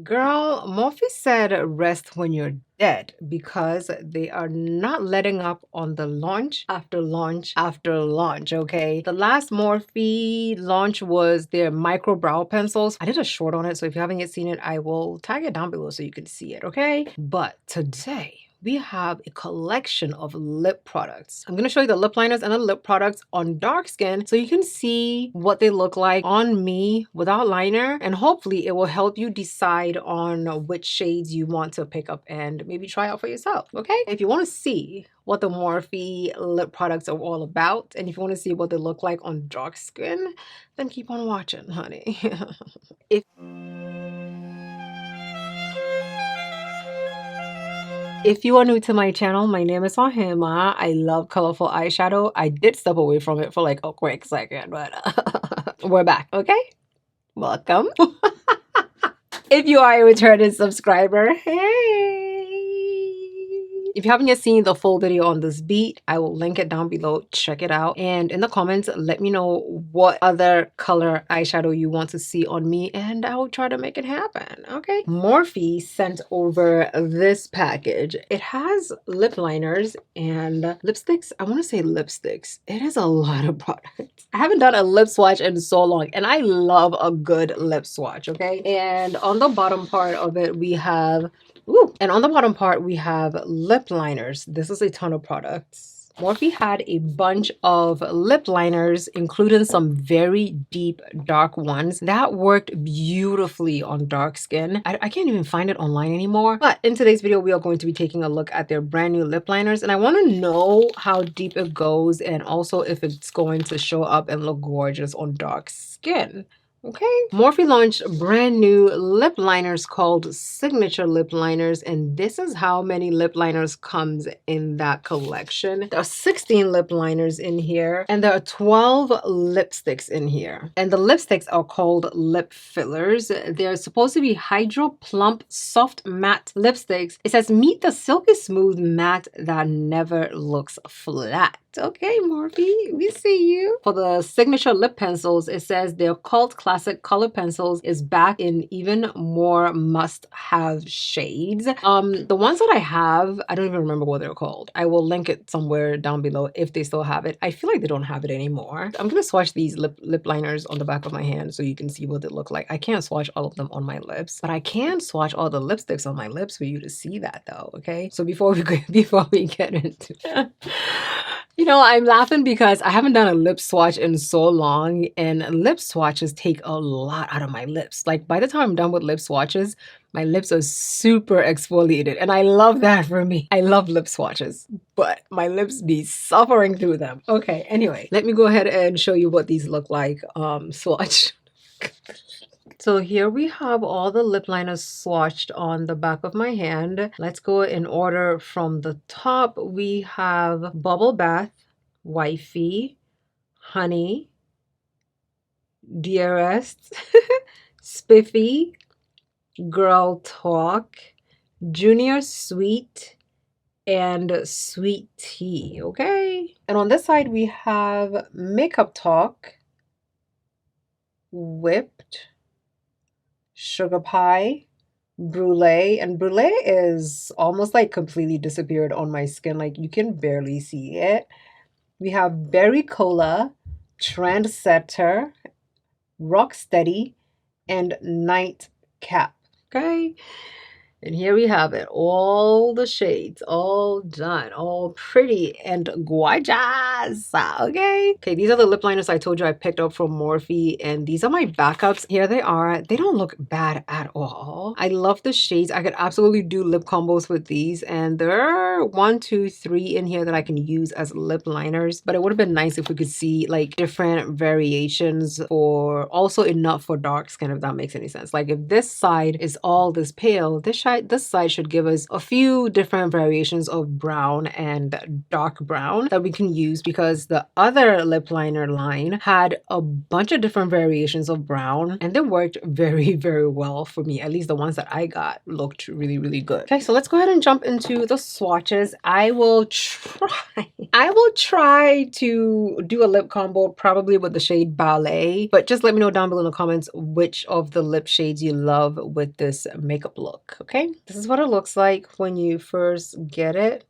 Girl, Morphe said rest when you're dead because they are not letting up on the launch after launch after launch, okay? The last Morphe launch was their micro brow pencils. I did a short on it, so if you haven't yet seen it, I will tag it down below so you can see it, okay? But today, we have a collection of lip products. I'm going to show you the lip liners and the lip products on dark skin so you can see what they look like on me without liner, and hopefully it will help you decide on which shades you want to pick up and maybe try out for yourself, okay? If you want to see what the Morphe lip products are all about, and if you want to see what they look like on dark skin, then keep on watching, honey. If you are new to my channel, my name is Ohemaa. I love colorful eyeshadow. I did step away from it for like a quick second, but we're back, okay? Welcome. If you are a returning subscriber, hey! If you haven't yet seen the full video on this beat, I will link it down below. Check it out. And in the comments, let me know what other color eyeshadow you want to see on me, and I will try to make it happen, okay? Morphe sent over this package. It has lip liners and lipsticks. I want to say lipsticks. It is a lot of products. I haven't done a lip swatch in so long, and I love a good lip swatch, okay? And on the bottom part of it, we have and on the bottom part, we have lip liners. This is a ton of products. Morphe had a bunch of lip liners, including some very deep, dark ones that worked beautifully on dark skin. I can't even find it online anymore. But in today's video, we are going to be taking a look at their brand new lip liners. And I want to know how deep it goes and also if it's going to show up and look gorgeous on dark skin. Okay. Morphe launched brand new lip liners called Signature Lip Liners, and this is how many lip liners comes in that collection. There are 16 lip liners in here, and there are 12 lipsticks in here. And the lipsticks are called lip fillers. They're supposed to be Hydro Plump Soft Matte lipsticks. It says, meet the silky smooth matte that never looks flat. Okay, Morphe, we see you. For the signature lip pencils, it says their cult classic color pencils is back in even more must-have shades. The ones that I have, I don't even remember what they're called. I will link it somewhere down below if they still have it. I feel like they don't have it anymore. I'm gonna swatch these lip liners on the back of my hand so you can see what they look like. I can't swatch all of them on my lips, but I can swatch all the lipsticks on my lips for you to see that though, okay? So before we get into you know, I'm laughing because I haven't done a lip swatch in so long, and lip swatches take a lot out of my lips. Like by the time I'm done with lip swatches, my lips are super exfoliated, and I love that for me. I love lip swatches, but my lips be suffering through them. Okay, anyway, let me go ahead and show you what these look like swatch. So here we have all the lip liners swatched on the back of my hand. Let's go in order from the top. We have Bubble Bath, Wifey, Honey, Dearest, Spiffy, Girl Talk, Junior Sweet, and Sweet Tea, okay? And on this side, we have Makeup Talk, Whipped, Sugar Pie, Brulee, and Brulee is almost like completely disappeared on my skin. Like you can barely see it. We have Berry Cola, Trendsetter, Rocksteady, and Nightcap. Okay. And here we have it, all the shades, all done, all pretty and gorgeous, okay? Okay, these are the lip liners I told you I picked up from Morphe, and these are my backups. Here they are. They don't look bad at all. I love the shades. I could absolutely do lip combos with these, and there are 1, 2, 3 in here that I can use as lip liners, but it would have been nice if we could see like different variations, or also enough for dark skin, if that makes any sense. Like if this side is all this pale, this side side, this side should give us a few different variations of brown and dark brown that we can use, because the other lip liner line had a bunch of different variations of brown and they worked very, very well for me. At least the ones that I got looked really, really good. Okay, so let's go ahead and jump into the swatches. I will try to do a lip combo probably with the shade Ballet, but just let me know down below in the comments which of the lip shades you love with this makeup look. Okay, this is what it looks like when you first get it.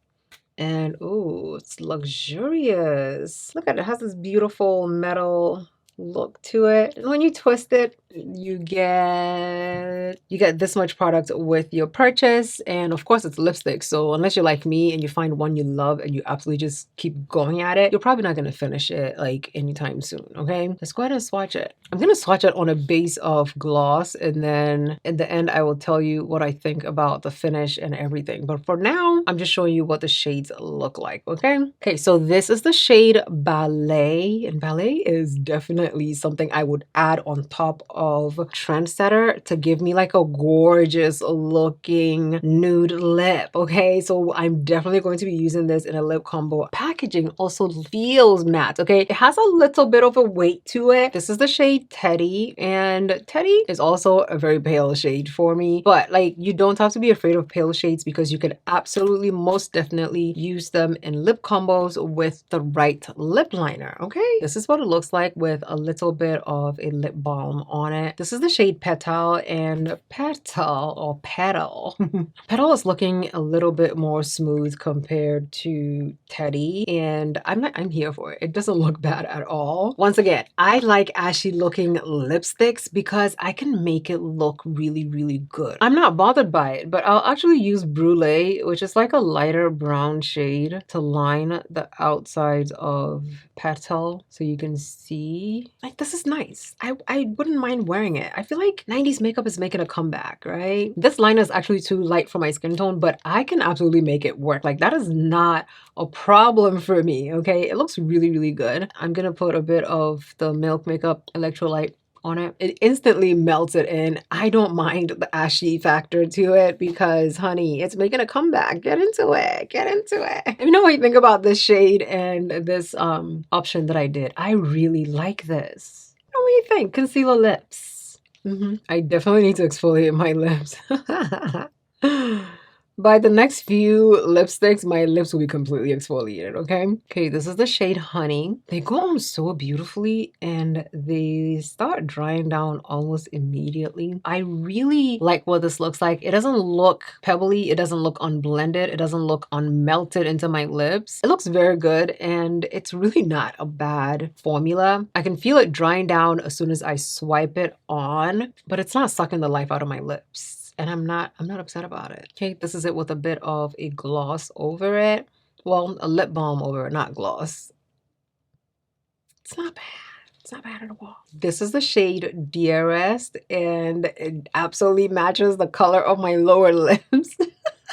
And oh, it's luxurious. Look at it, it has this beautiful metal look to it. And when you twist it, you get this much product with your purchase. And of course it's lipstick, so unless you're like me and you find one you love and you absolutely just keep going at it, you're probably not going to finish it like anytime soon. Okay, let's go ahead and swatch it. I'm going to swatch it on a base of gloss, and then in the end I will tell you what I think about the finish and everything. But for now, I'm just showing you what the shades look like. Okay, so this is the shade Ballet, and Ballet is definitely something I would add on top of Trendsetter to give me like a gorgeous looking nude lip. Okay, so I'm definitely going to be using this in a lip combo. Packaging also feels matte. Okay, it has a little bit of a weight to it. This is the shade Teddy, and Teddy is also a very pale shade for me, but like, you don't have to be afraid of pale shades because you could absolutely most definitely use them in lip combos with the right lip liner. Okay, this is what it looks like with a little bit of a lip balm on it. This is the shade Petal, and Petal Petal is looking a little bit more smooth compared to Teddy, and I'm here for it. It doesn't look bad at all. Once again, I like ashy looking lipsticks because I can make it look really, really good. I'm not bothered by it, but I'll actually use Brulee, which is like a lighter brown shade, to line the outsides of Petal so you can see. Like, this is nice. I wouldn't mind wearing it. I feel like 90s makeup is making a comeback, right? This liner is actually too light for my skin tone, but I can absolutely make it work. Like, that is not a problem for me. Okay, it looks really, really good. I'm gonna put a bit of the Milk Makeup Electrolyte on it. It instantly melts it in. I don't mind the ashy factor to it because, honey, it's making a comeback. Get into it. Get into it. Let me know what you think about this shade and this option that I did. I really like this. What do you think? Concealer lips. I definitely need to exfoliate my lips. By the next few lipsticks, my lips will be completely exfoliated, okay? Okay, this is the shade Honey. They go on so beautifully and they start drying down almost immediately. I really like what this looks like. It doesn't look pebbly. It doesn't look unblended. It doesn't look unmelted into my lips. It looks very good, and it's really not a bad formula. I can feel it drying down as soon as I swipe it on, but it's not sucking the life out of my lips. And I'm not upset about it. Okay, this is it with a bit of a gloss over it. Well, a lip balm over it, not gloss. It's not bad. It's not bad at all. This is the shade Dearest, and it absolutely matches the color of my lower lips.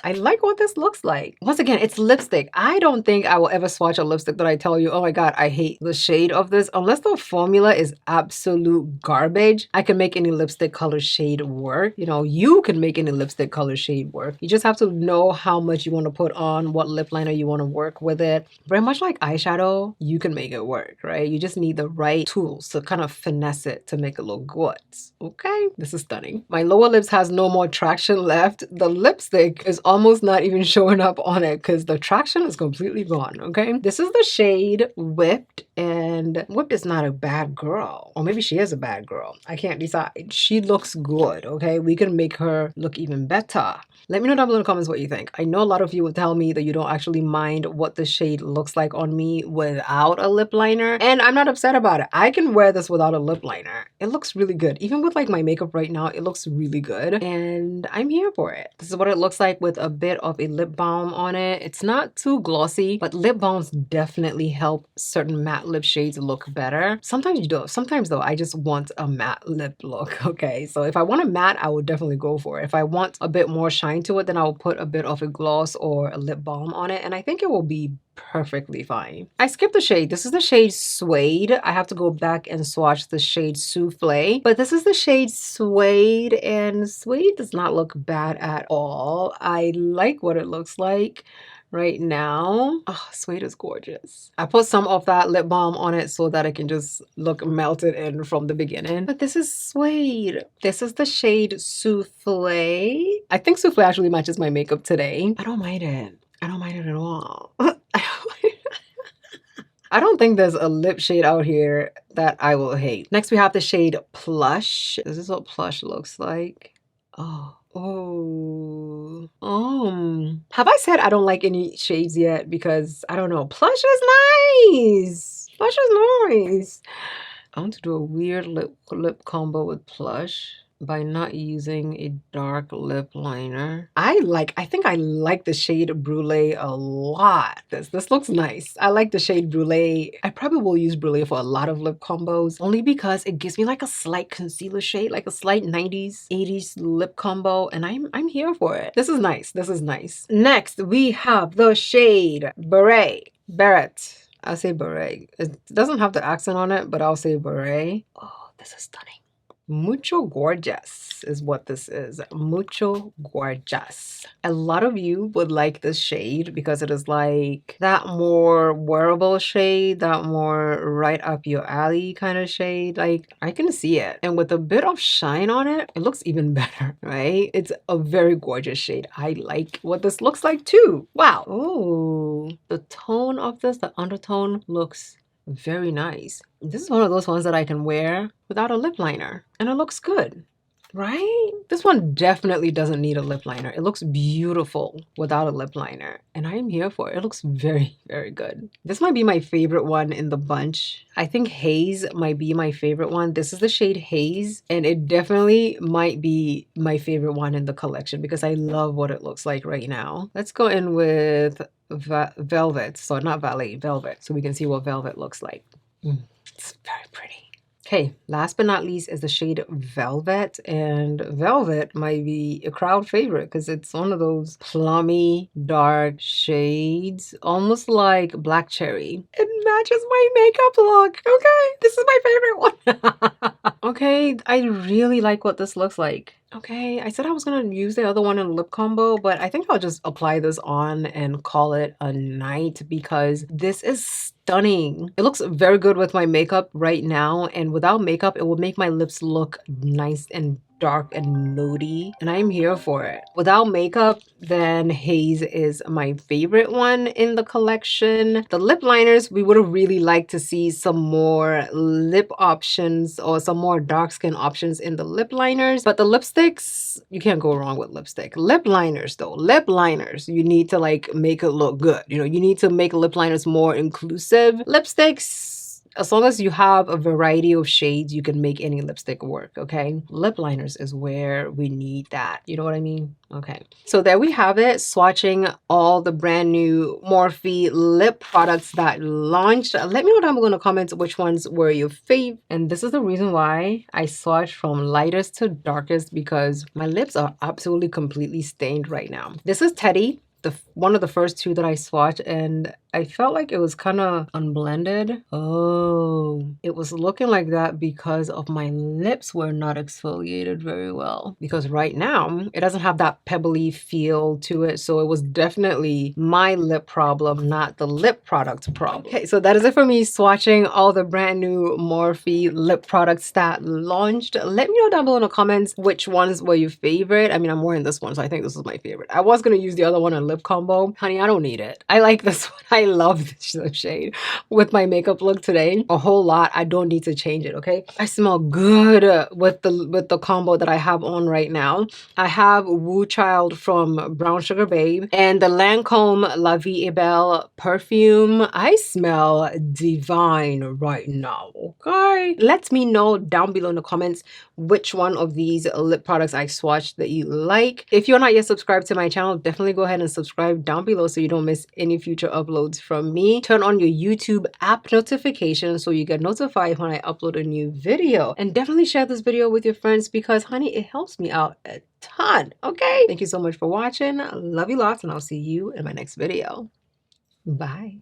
I like what this looks like. Once again, it's lipstick. I don't think I will ever swatch a lipstick that I tell you, oh my God, I hate the shade of this. Unless the formula is absolute garbage, I can make any lipstick color shade work. You know, you can make any lipstick color shade work. You just have to know how much you want to put on, what lip liner you want to work with it. Very much like eyeshadow, you can make it work, right? You just need the right tools to kind of finesse it to make it look good. Okay, this is stunning. My lower lips has no more traction left. The lipstick is almost not even showing up on it because the traction is completely gone. Okay, this is the shade Whipped, and Whipped is not a bad girl, or maybe she is a bad girl. I can't decide. She looks good. Okay, we can make her look even better. Let me know down below in the comments what you think. I know a lot of you would tell me that you don't actually mind what the shade looks like on me without a lip liner, and I'm not upset about it. I can wear this without a lip liner. It looks really good. Even with like my makeup right now, it looks really good, and I'm here for it. This is what it looks like with a bit of a lip balm on it. It's not too glossy, but lip balms definitely help certain matte lip shades look better. Sometimes you do. Sometimes though, I just want a matte lip look. Okay, so if I want a matte, I will definitely go for it. If I want a bit more shine to it, then I'll put a bit of a gloss or a lip balm on it, and I think it will be perfectly fine. I skipped the shade. This is the shade Suede. I have to go back and swatch the shade Souffle, but this is the shade Suede, and Suede does not look bad at all. I like what it looks like right now. Oh, Suede is gorgeous. I put some of that lip balm on it so that it can just look melted in from the beginning. But this is Suede. This is the shade Souffle. I think Souffle actually matches my makeup today. I don't mind it. I don't mind it at all. I don't think there's a lip shade out here that I will hate. Next, we have the shade Plush. This is what Plush looks like. Oh. Oh. Have I said I don't like any shades yet? Because I don't know. Plush is nice. Plush is nice. I want to do a weird lip combo with Plush by not using a dark lip liner. I think I like the shade Brulee a lot. This looks nice. I like the shade Brulee. I probably will use Brulee for a lot of lip combos only because it gives me like a slight concealer shade, like a slight 90s, 80s lip combo, and I'm here for it. This is nice. This is nice. Next, we have the shade Beret. I'll say beret. It doesn't have the accent on it, but I'll say beret. Oh, this is stunning. Mucho gorgeous is what this is. Mucho gorgeous. A lot of you would like this shade because it is like that more wearable shade, that more right up your alley kind of shade. Like, I can see it. And with a bit of shine on it, it looks even better, right? It's a very gorgeous shade. I like what this looks like too. Wow. Oh, the tone of this, the undertone looks very nice. This is one of those ones that I can wear without a lip liner and it looks good, right? This one definitely doesn't need a lip liner. It looks beautiful without a lip liner and I'm here for it. It looks very, very good. This might be my favorite one in the bunch. I think Haze might be my favorite one. This is the shade Haze and it definitely might be my favorite one in the collection because I love what it looks like right now. Let's go in with Velvet. So not Valet, Velvet. So we can see what Velvet looks like. It's very pretty. Okay, last but not least is the shade Velvet, and Velvet might be a crowd favorite because it's one of those plummy, dark shades, almost like Black Cherry. It matches my makeup look, okay? This is my favorite one. Okay, I really like what this looks like. Okay, I said I was gonna use the other one in lip combo, but I think I'll just apply this on and call it a night because this is stunning. It looks very good with my makeup right now, and without makeup, it will make my lips look nice and dark and nudie, and I'm here for it. Without makeup, then Haze is my favorite one in the collection. The lip liners, we would have really liked to see some more lip options or some more dark skin options in the lip liners, but the lipsticks, you can't go wrong with lipstick. Lip liners though, lip liners, you need to like make it look good. You know, you need to make lip liners more inclusive. Lipsticks, as long as you have a variety of shades, you can make any lipstick work, okay? Lip liners is where we need that. You know what I mean? Okay. So there we have it, swatching all the brand new Morphe lip products that launched. Let me know down below in the comments which ones were your fave. And this is the reason why I swatched from lightest to darkest because my lips are absolutely completely stained right now. This is Teddy. One of the first two that I swatched, and I felt like it was kind of unblended. Oh, it was looking like that because of my lips were not exfoliated very well. Because right now, it doesn't have that pebbly feel to it. So it was definitely my lip problem, not the lip product problem. Okay, so that is it for me swatching all the brand new Morphe lip products that launched. Let me know down below in the comments which ones were your favorite. I mean, I'm wearing this one, so I think this is my favorite. I was going to use the other one in lip combo. Honey, I don't need it. I like this one. I love this shade with my makeup look today a whole lot. I don't need to change it, okay? I smell good with the combo that I have on right now. I have Woo Child from Brown Sugar Babe and the Lancome La Vie est Belle perfume. I smell divine right now, okay? Let me know down below in the comments which one of these lip products I swatched that you like. If you're not yet subscribed to my channel, definitely go ahead and subscribe down below so you don't miss any future uploads from me. Turn on your YouTube app notifications so you get notified when I upload a new video. And definitely share this video with your friends because, honey, it helps me out a ton, okay? Thank you so much for watching. Love you lots, and I'll see you in my next video. Bye.